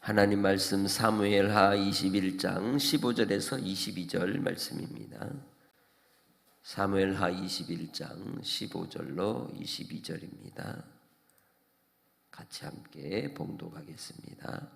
하나님 말씀 사무엘하 21장 15절에서 22절 말씀입니다. 사무엘하 21장 15절로 22절입니다. 같이 함께 봉독하겠습니다.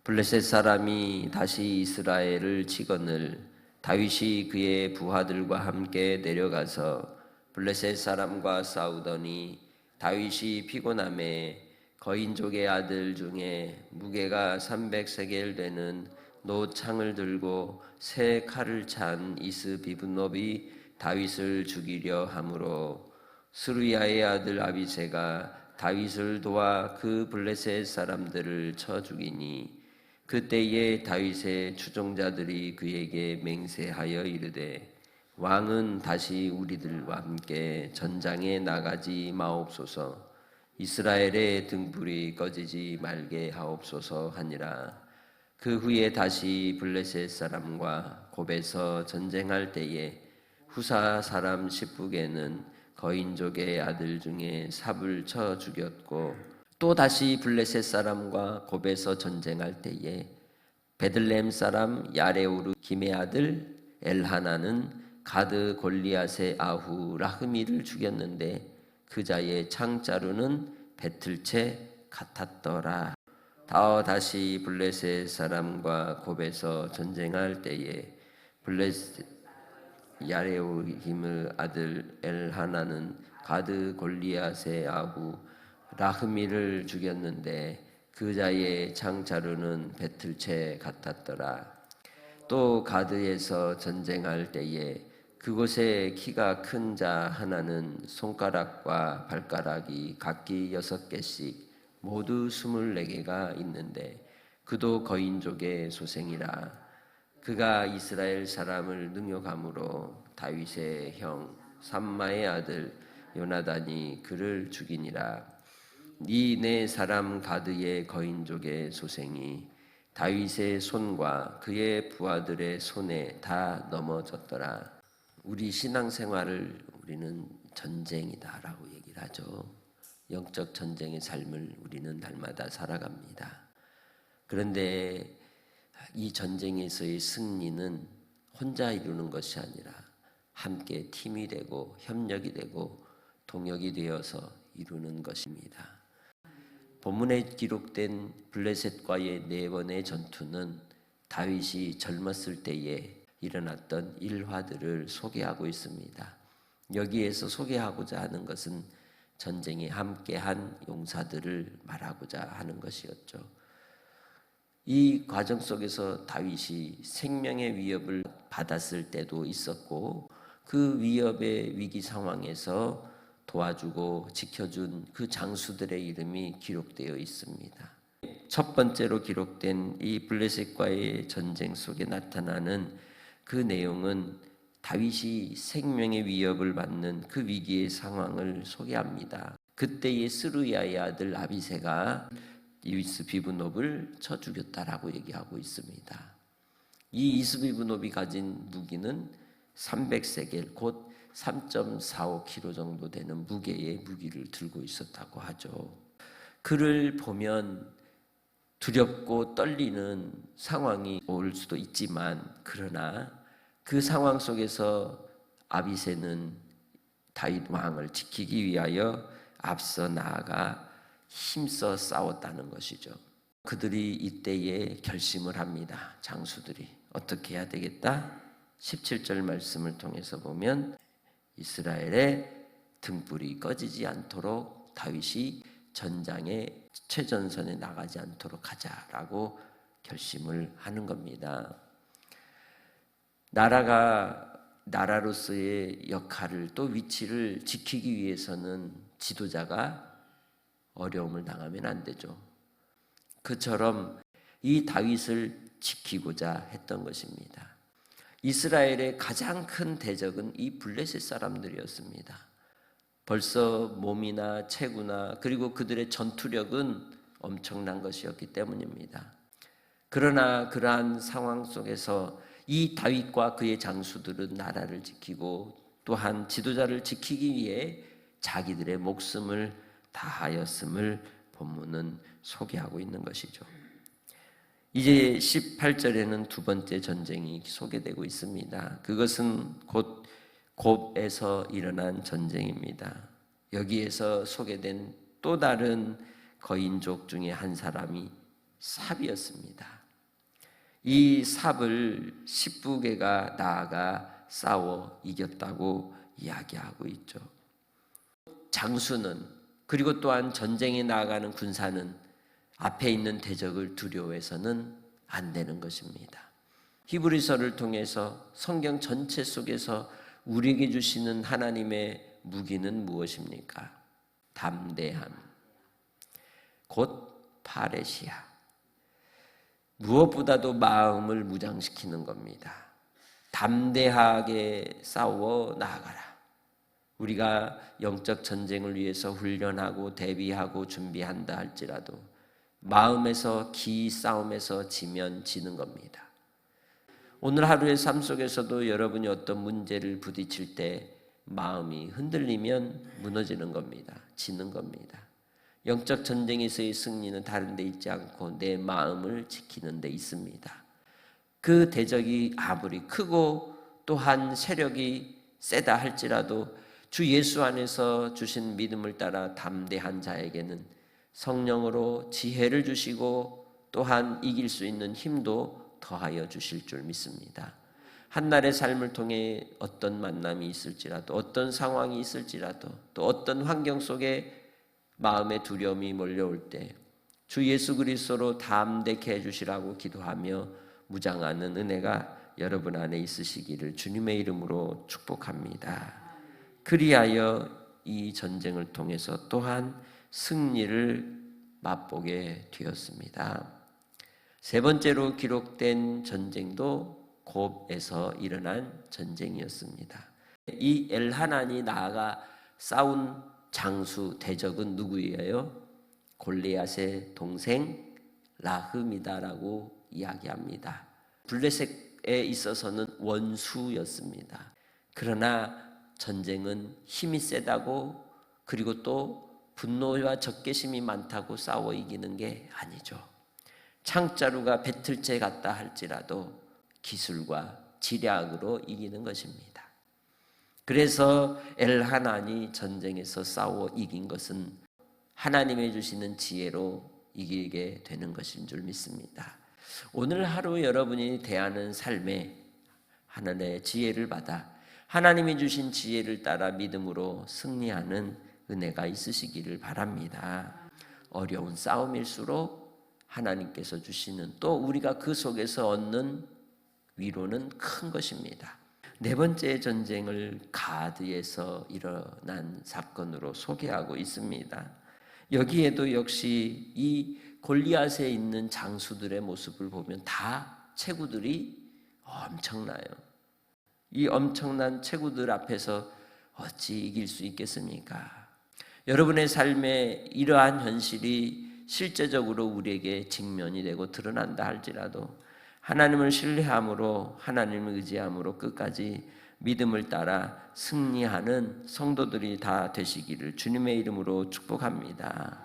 블레셋 사람이 다시 이스라엘을 치거늘 다윗이 그의 부하들과 함께 내려가서 블레셋 사람과 싸우더니 다윗이 피곤함에 거인족의 아들 중에 무게가 300세겔 되는 노창을 들고 새 칼을 찬 이스비브놉이 다윗을 죽이려 하므로 스루야의 아들 아비새가 다윗을 도와 그 블레셋 사람들을 쳐 죽이니 그때에 다윗의 추종자들이 그에게 맹세하여 이르되 왕은 다시 우리들과 함께 전장에 나가지 마옵소서. 이스라엘의 등불이 꺼지지 말게 하옵소서 하니라. 그 후에 다시 블레셋 사람과 곱에서 전쟁할 때에 후사 사람 십북에는 거인족의 아들 중에 삽을 쳐 죽였고 또 다시 블레셋 사람과 곱에서 전쟁할 때에 베들레헴 사람 야레우르 김의 아들 엘하나는 가드 골리앗의 아후 라흐미를 죽였는데 그 자의 창자루는 배틀채 같았더라. 다시 블레셋 사람과 곱에서 전쟁할 때에 블레셋 야레우힘의 아들 엘하나는 가드 골리앗의 아후 라흐미를 죽였는데 그 자의 창자루는 배틀채 같았더라. 또 가드에서 전쟁할 때에 그곳에 키가 큰 자 하나는 손가락과 발가락이 각기 6개씩 모두 24개가 있는데 그도 거인족의 소생이라. 그가 이스라엘 사람을 능욕함으로 다윗의 형 삼마의 아들 요나단이 그를 죽이니라. 이 네 사람 가드의 거인족의 소생이 다윗의 손과 그의 부하들의 손에 다 넘어졌더라. 우리 신앙생활을 우리는 전쟁이다라고 얘기를 하죠. 영적 전쟁의 삶을 우리는 날마다 살아갑니다. 그런데 이 전쟁에서의 승리는 혼자 이루는 것이 아니라 함께 팀이 되고 협력이 되고 동역이 되어서 이루는 것입니다. 본문에 기록된 블레셋과의 4번의 전투는 다윗이 젊었을 때에 일어났던 일화들을 소개하고 있습니다. 여기에서 소개하고자 하는 것은 전쟁에 함께한 용사들을 말하고자 하는 것이었죠. 이 과정 속에서 다윗이 생명의 위협을 받았을 때도 있었고 그 위협의 위기 상황에서 도와주고 지켜준 그 장수들의 이름이 기록되어 있습니다. 첫 번째로 기록된 이 블레셋과의 전쟁 속에 나타나는 그 내용은 다윗이 생명의 위협을 받는 그 위기의 상황을 소개합니다. 그때의 스루야의 아들 아비새가 이스비브놉을 쳐 죽였다라고 얘기하고 있습니다. 이 이스비브놉이 가진 무기는 300세겔 곧 3.45kg 정도 되는 무게의 무기를 들고 있었다고 하죠. 그를 보면 두렵고 떨리는 상황이 올 수도 있지만 그러나 그 상황 속에서 아비새는 다윗 왕을 지키기 위하여 앞서 나아가 힘써 싸웠다는 것이죠. 그들이 이때에 결심을 합니다. 장수들이 어떻게 해야 되겠다? 17절 말씀을 통해서 보면 이스라엘의 등불이 꺼지지 않도록 다윗이 전장의 최전선에 나가지 않도록 하자라고 결심을 하는 겁니다. 나라로서의 역할을 또 위치를 지키기 위해서는 지도자가 어려움을 당하면 안 되죠. 그처럼 이 다윗을 지키고자 했던 것입니다. 이스라엘의 가장 큰 대적은 이 블레셋 사람들이었습니다. 벌써 몸이나 체구나 그리고 그들의 전투력은 엄청난 것이었기 때문입니다. 그러나 그러한 상황 속에서 이 다윗과 그의 장수들은 나라를 지키고 또한 지도자를 지키기 위해 자기들의 목숨을 다하였음을 본문은 소개하고 있는 것이죠. 이제 18절에는 두 번째 전쟁이 소개되고 있습니다. 그것은 곧 곱에서 일어난 전쟁입니다. 여기에서 소개된 또 다른 거인족 중에 한 사람이 삽이었습니다. 이 삽을 10부개가 나아가 싸워 이겼다고 이야기하고 있죠. 장수는, 그리고 또한 전쟁에 나아가는 군사는 앞에 있는 대적을 두려워해서는 안 되는 것입니다. 히브리서를 통해서 성경 전체 속에서 우리에게 주시는 하나님의 무기는 무엇입니까? 담대함, 곧 파레시아. 무엇보다도 마음을 무장시키는 겁니다. 담대하게 싸워 나아가라. 우리가 영적 전쟁을 위해서 훈련하고 대비하고 준비한다 할지라도 마음에서 기싸움에서 지면 지는 겁니다. 오늘 하루의 삶 속에서도 여러분이 어떤 문제를 부딪힐 때 마음이 흔들리면 무너지는 겁니다. 지는 겁니다. 영적 전쟁에서의 승리는 다른 데 있지 않고 내 마음을 지키는 데 있습니다. 그 대적이 아무리 크고 또한 세력이 세다 할지라도 주 예수 안에서 주신 믿음을 따라 담대한 자에게는 성령으로 지혜를 주시고 또한 이길 수 있는 힘도 더하여 주실 줄 믿습니다. 한날의 삶을 통해 어떤 만남이 있을지라도, 어떤 상황이 있을지라도, 또 어떤 환경 속에 마음의 두려움이 몰려올 때 주 예수 그리스도로 담대케 해주시라고 기도하며 무장하는 은혜가 여러분 안에 있으시기를 주님의 이름으로 축복합니다. 그리하여 이 전쟁을 통해서 또한 승리를 맛보게 되었습니다. 세 번째로 기록된 전쟁도 곱에서 일어난 전쟁이었습니다. 이 엘하난이 나아가 싸운 장수 대적은 누구예요? 골리앗의 동생 라흠이다라고 이야기합니다. 블레셋에 있어서는 원수였습니다. 그러나 전쟁은 힘이 세다고, 그리고 또 분노와 적개심이 많다고 싸워 이기는 게 아니죠. 창자루가 배틀째 같다 할지라도 기술과 지략으로 이기는 것입니다. 그래서 엘하난이 전쟁에서 싸워 이긴 것은 하나님이 주시는 지혜로 이기게 되는 것인 줄 믿습니다. 오늘 하루 여러분이 대하는 삶에 하나님의 지혜를 받아 하나님이 주신 지혜를 따라 믿음으로 승리하는 은혜가 있으시기를 바랍니다. 어려운 싸움일수록 하나님께서 주시는, 또 우리가 그 속에서 얻는 위로는 큰 것입니다. 네 번째 전쟁을 가드에서 일어난 사건으로 소개하고 있습니다. 여기에도 역시 이 골리앗에 있는 장수들의 모습을 보면 다 체구들이 엄청나요. 이 엄청난 체구들 앞에서 어찌 이길 수 있겠습니까? 여러분의 삶에 이러한 현실이 실제적으로 우리에게 직면이 되고 드러난다 할지라도 하나님을 신뢰함으로, 하나님을 의지함으로 끝까지 믿음을 따라 승리하는 성도들이 다 되시기를 주님의 이름으로 축복합니다.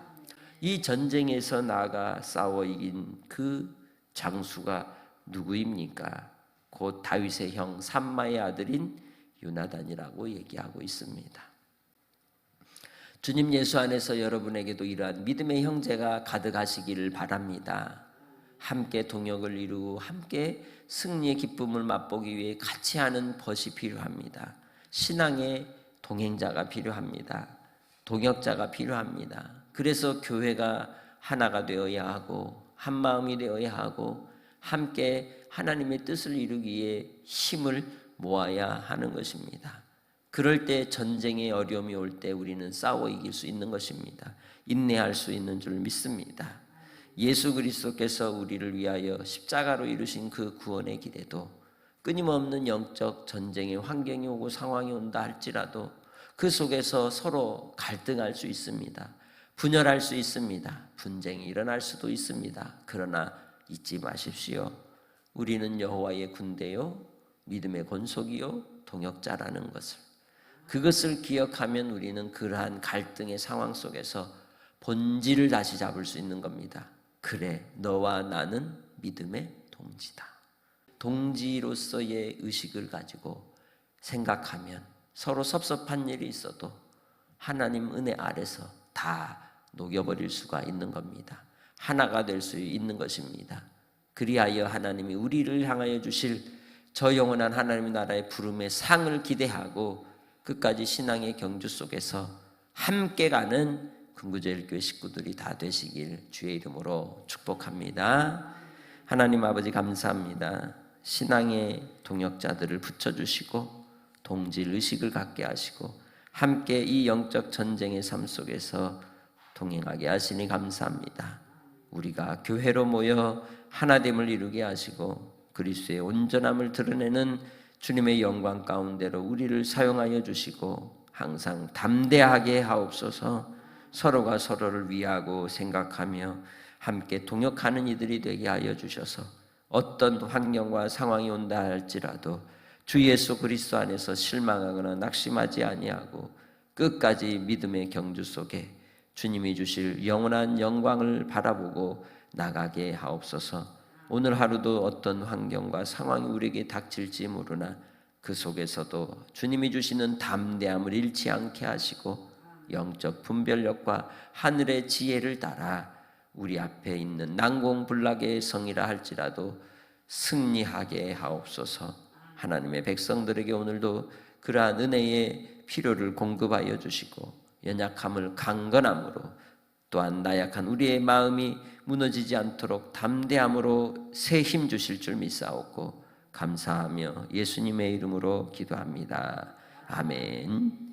이 전쟁에서 나아가 싸워 이긴 그 장수가 누구입니까? 곧 다윗의 형 삼마의 아들인 요나단이라고 얘기하고 있습니다. 주님 예수 안에서 여러분에게도 이러한 믿음의 형제가 가득하시기를 바랍니다. 함께 동역을 이루고 함께 승리의 기쁨을 맛보기 위해 같이 하는 벗이 필요합니다. 신앙의 동행자가 필요합니다. 동역자가 필요합니다. 그래서 교회가 하나가 되어야 하고 한 마음이 되어야 하고 함께 하나님의 뜻을 이루기 위해 힘을 모아야 하는 것입니다. 그럴 때 전쟁의 어려움이 올 때 우리는 싸워 이길 수 있는 것입니다. 인내할 수 있는 줄 믿습니다. 예수 그리스도께서 우리를 위하여 십자가로 이루신 그 구원의 길에도 끊임없는 영적 전쟁의 환경이 오고 상황이 온다 할지라도 그 속에서 서로 갈등할 수 있습니다. 분열할 수 있습니다. 분쟁이 일어날 수도 있습니다. 그러나 잊지 마십시오. 우리는 여호와의 군대요 믿음의 권속이요 동역자라는 것을, 그것을 기억하면 우리는 그러한 갈등의 상황 속에서 본질을 다시 잡을 수 있는 겁니다. 그래, 너와 나는 믿음의 동지다. 동지로서의 의식을 가지고 생각하면 서로 섭섭한 일이 있어도 하나님 은혜 아래서 다 녹여버릴 수가 있는 겁니다. 하나가 될 수 있는 것입니다. 그리하여 하나님이 우리를 향하여 주실 저 영원한 하나님의 나라의 부름의 상을 기대하고 끝까지 신앙의 경주 속에서 함께 가는 금구제일교회 식구들이 다 되시길 주의 이름으로 축복합니다. 하나님 아버지 감사합니다. 신앙의 동역자들을 붙여주시고 동질 의식을 갖게 하시고 함께 이 영적 전쟁의 삶 속에서 동행하게 하시니 감사합니다. 우리가 교회로 모여 하나됨을 이루게 하시고 그리스도의 온전함을 드러내는 주님의 영광 가운데로 우리를 사용하여 주시고 항상 담대하게 하옵소서. 서로가 서로를 위하고 생각하며 함께 동역하는 이들이 되게 하여 주셔서 어떤 환경과 상황이 온다 할지라도 주 예수 그리스도 안에서 실망하거나 낙심하지 아니하고 끝까지 믿음의 경주 속에 주님이 주실 영원한 영광을 바라보고 나가게 하옵소서. 오늘 하루도 어떤 환경과 상황이 우리에게 닥칠지 모르나 그 속에서도 주님이 주시는 담대함을 잃지 않게 하시고 영적 분별력과 하늘의 지혜를 따라 우리 앞에 있는 난공불락의 성이라 할지라도 승리하게 하옵소서. 하나님의 백성들에게 오늘도 그러한 은혜의 필요를 공급하여 주시고 연약함을 강건함으로 또한 나약한 우리의 마음이 무너지지 않도록 담대함으로 새 힘 주실 줄 믿사옵고 감사하며 예수님의 이름으로 기도합니다. 아멘.